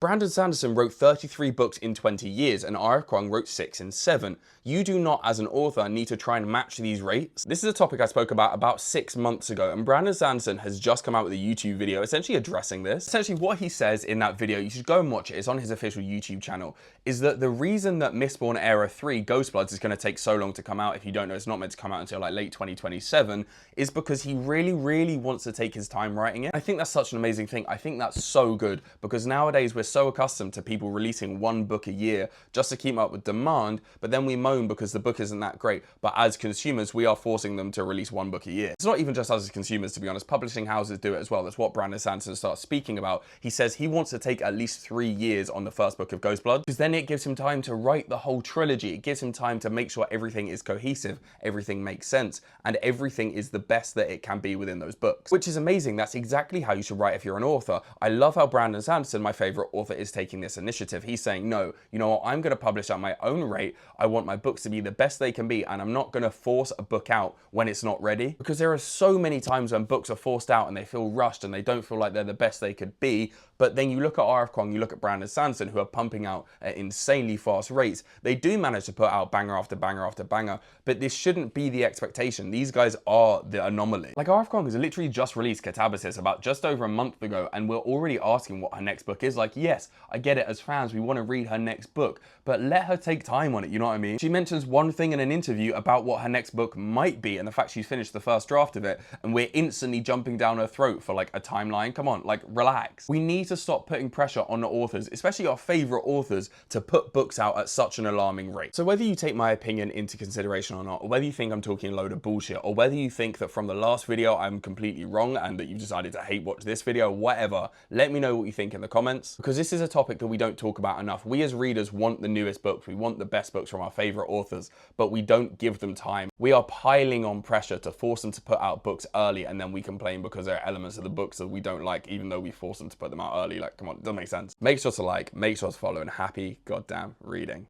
Brandon Sanderson wrote 33 books in 20 years and R.F. Kuang wrote 6 in 7. You do not, as an author, need to try and match these rates. This is a topic I spoke about 6 months ago, and Brandon Sanderson has just come out with a YouTube video essentially addressing this. Essentially what he says in that video, you should go and watch it, it's on his official YouTube channel, is that the reason that Mistborn Era 3 Ghostbloods is going to take so long to come out, if you don't know, it's not meant to come out until like late 2027, is because he really wants to take his time writing it. I think that's such an amazing thing. I think that's so good, because nowadays we're so accustomed to people releasing one book a year just to keep up with demand, but then we moan because the book isn't that great. But as consumers, we are forcing them to release one book a year. It's not even just us as consumers, to be honest. Publishing houses do it as well. That's what Brandon Sanderson starts speaking about. He says he wants to take at least 3 years on the first book of Ghostblood, because then it gives him time to write the whole trilogy. It gives him time to make sure everything is cohesive, everything makes sense, and everything is the best that it can be within those books, which is amazing. That's exactly how you should write if you're an author. I love how Brandon Sanderson, my favorite author, is taking this initiative. He's saying, no, you know what, I'm going to publish at my own rate. I want my books to be the best they can be, and I'm not going to force a book out when it's not ready, because there are so many times when books are forced out and they feel rushed and they don't feel like they're the best they could be. But then you look at R.F. Kuang, you look at Brandon Sanderson, who are pumping out at insanely fast rates. They do manage to put out banger after banger after banger, but this shouldn't be the expectation. These guys are the anomaly. Like, R.F. Kuang has literally just released Catabasis about just over a month ago, and we're already asking what her next book is. Like, yes, I get it, as fans, we want to read her next book, but let her take time on it, you know what I mean? She mentions one thing in an interview about what her next book might be, and the fact she's finished the first draft of it, and we're instantly jumping down her throat for like a timeline. Come on, like, relax. We need to stop putting pressure on the authors, especially our favorite authors, to put books out at such an alarming rate. So whether you take my opinion into consideration or not, or whether you think I'm talking a load of bullshit, or whether you think that from the last video I'm completely wrong and that you've decided to hate watch this video, whatever, let me know what you think in the comments, because this is a topic that we don't talk about enough. We as readers want the newest books, we want the best books from our favorite authors, but we don't give them time. We are piling on pressure to force them to put out books early, and then we complain because there are elements of the books that we don't like, even though we force them to put them out early. Like, come on, it doesn't make sense. Make sure to like, make sure to follow, and happy goddamn reading.